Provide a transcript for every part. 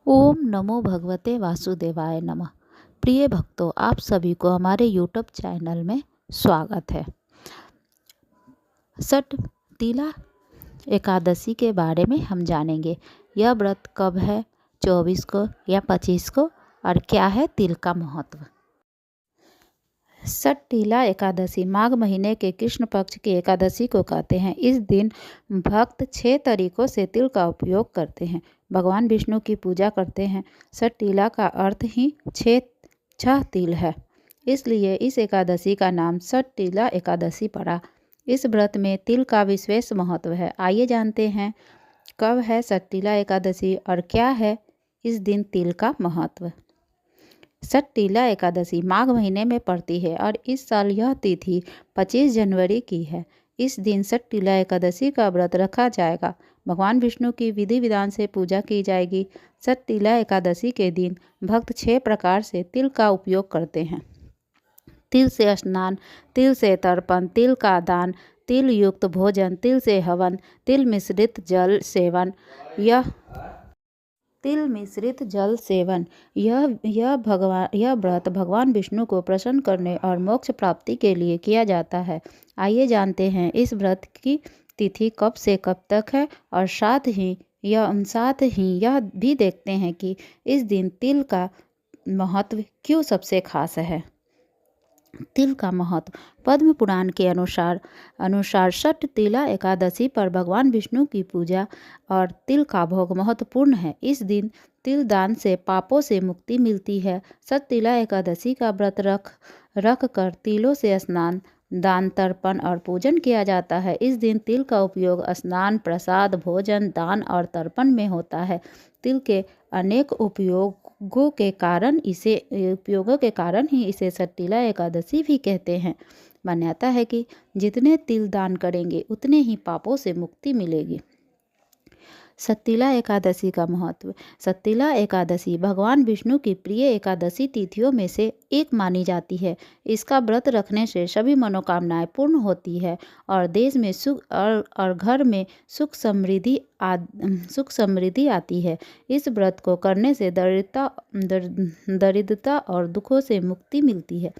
ओम नमो भगवते वासुदेवाय नमः। प्रिय भक्तों, आप सभी को हमारे यूट्यूब चैनल में स्वागत है। सट तिला एकादशी के बारे में हम जानेंगे। यह व्रत कब है, 24 को या 25 को, और क्या है तिल का महत्व। सट तिला एकादशी माघ महीने के कृष्ण पक्ष की एकादशी को कहते हैं। इस दिन भक्त 6 तरीकों से तिल का उपयोग करते हैं। भगवान विष्णु की पूजा करते हैं। सट तिला का अर्थ ही छह तिल है, इसलिए इस एकादशी का नाम सट तिला एकादशी पड़ा। इस व्रत में तिल का विशेष महत्व है। आइए जानते हैं कब है सट तिला एकादशी और क्या है इस दिन तिल का महत्व। सट तिला एकादशी माघ महीने में पड़ती है और इस साल यह तिथि 25 जनवरी की है। इस दिन सट तिला एकादशी का व्रत रखा जाएगा। भगवान विष्णु की विधि विधान से पूजा की जाएगी। सट तिला एकादशी के दिन भक्त 6 प्रकार से तिल का उपयोग करते हैं। तिल से स्नान, तिल से तर्पण, तिल का दान, तिल युक्त भोजन, तिल से हवन, तिल मिश्रित जल सेवन। यह व्रत भगवान विष्णु को प्रसन्न करने और मोक्ष प्राप्ति के लिए किया जाता है। आइए जानते हैं इस व्रत की तिथि कब से कब तक है और साथ ही यह भी देखते हैं कि इस दिन तिल का महत्व क्यों सबसे खास है। तिल का महत्व पद्म पुराण के अनुसार सट तिला एकादशी पर भगवान विष्णु की पूजा और तिल का भोग महत्वपूर्ण है। इस दिन तिल दान से पापों से मुक्ति मिलती है। सट तिला एकादशी का व्रत रख कर तिलों से स्नान, दान, तर्पण और पूजन किया जाता है। इस दिन तिल का उपयोग स्नान, प्रसाद, भोजन, दान और तर्पण में होता है। तिल के अनेक उपयोगों के कारण ही इसे सट तिला एकादशी भी कहते हैं। मान्यता है कि जितने तिल दान करेंगे उतने ही पापों से मुक्ति मिलेगी। सट तिला एकादशी का महत्व। सट तिला एकादशी भगवान विष्णु की प्रिय एकादशी तिथियों में से एक मानी जाती है। इसका व्रत रखने से सभी मनोकामनाएं पूर्ण होती है और देश में सुख और घर में सुख समृद्धि आती है। इस व्रत को करने से दरिद्रता और दुखों से मुक्ति मिलती है।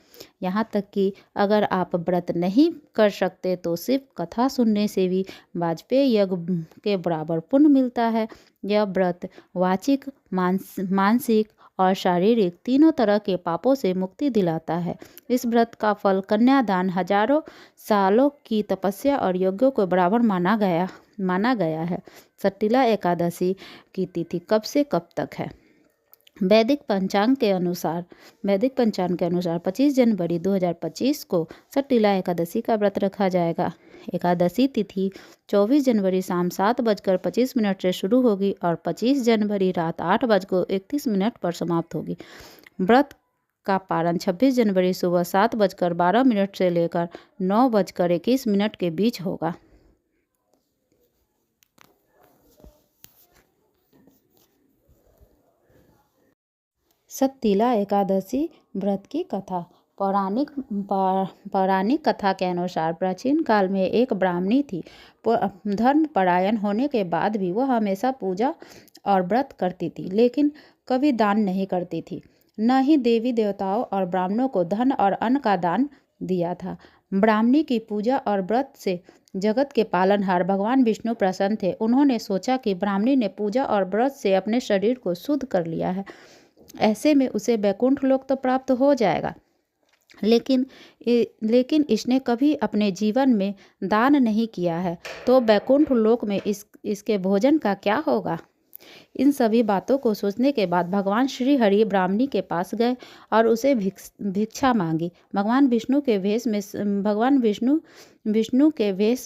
यहाँ तक कि अगर आप व्रत नहीं कर सकते तो सिर्फ कथा सुनने से भी वाजपेयी यज्ञ के बराबर पुण्य मिलता है। यह व्रत वाचिक, मानसिक और शारीरिक तीनों तरह के पापों से मुक्ति दिलाता है। इस व्रत का फल कन्यादान, हजारों सालों की तपस्या और यज्ञों को बराबर माना गया है। सट तिला एकादशी की तिथि कब से कब तक है। वैदिक पंचांग के अनुसार 25 जनवरी 2025 को सट तिला एकादशी का व्रत रखा जाएगा। एकादशी तिथि 24 जनवरी शाम 7:25 से शुरू होगी और 25 जनवरी रात 8:31 पर समाप्त होगी। व्रत का पारण 26 जनवरी सुबह 7:12 से लेकर 9:21 के बीच होगा। सट तिला एकादशी व्रत की कथा। पौराणिक कथा के अनुसार प्राचीन काल में एक ब्राह्मणी थी। धर्मपरायण होने के बाद भी वह हमेशा पूजा और व्रत करती थी, लेकिन कभी दान नहीं करती थी। न ही देवी देवताओं और ब्राह्मणों को धन और अन्न का दान दिया था। ब्राह्मणी की पूजा और व्रत से जगत के पालनहार भगवान विष्णु प्रसन्न थे। उन्होंने सोचा कि ब्राह्मणी ने पूजा और व्रत से अपने शरीर को शुद्ध कर लिया है, ऐसे में उसे वैकुंठ लोक तो प्राप्त हो जाएगा। लेकिन इसने कभी अपने जीवन में दान नहीं किया है, तो वैकुंठ लोक में इसके भोजन का क्या होगा। इन सभी बातों को सोचने के बाद भगवान श्री हरि ब्राह्मणी के पास गए और उसे भिक्षा मांगी। भगवान विष्णु के वेश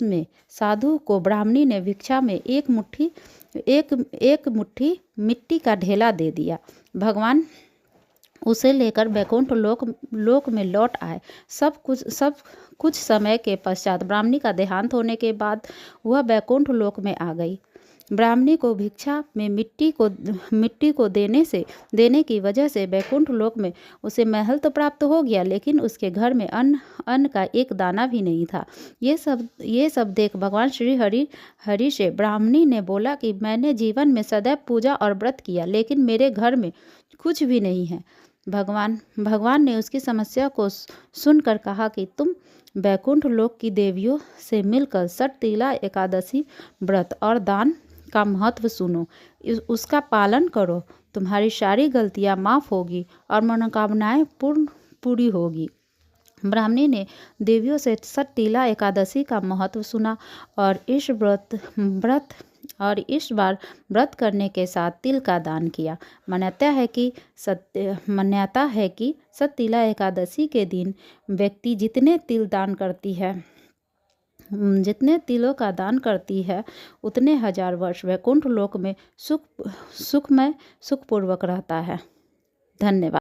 में साधु को ब्राह्मणी ने भिक्षा में एक मुट्ठी मिट्टी का ढेला दे दिया। भगवान उसे लेकर वैकुंठ लोक में लौट आए। सब कुछ समय के पश्चात ब्राह्मणी का देहांत होने के बाद वह वैकुंठ लोक में आ गई। ब्राह्मणी को भिक्षा में मिट्टी को देने की वजह से वैकुंठ लोक में उसे महल तो प्राप्त हो गया, लेकिन उसके घर में अन्न का एक दाना भी नहीं था। ये सब देख भगवान श्री हरि से ब्राह्मणी ने बोला कि मैंने जीवन में सदैव पूजा और व्रत किया, लेकिन मेरे घर में कुछ भी नहीं है। भगवान ने उसकी समस्या को सुनकर कहा कि तुम वैकुंठ लोक की देवियों से मिलकर षटतिला एकादशी व्रत और दान का महत्व सुनो, उसका पालन करो, तुम्हारी सारी गलतियां माफ होगी और मनोकामनाएं पूरी होगी। ब्राह्मणी ने देवियों से षटतिला एकादशी का महत्व सुना और इस बार व्रत करने के साथ तिल का दान किया। मान्यता है कि षटतिला एकादशी के दिन व्यक्ति जितने तिलों का दान करती है उतने 1000 वर्ष वैकुंठ लोक में सुखपूर्वक रहता है। धन्यवाद।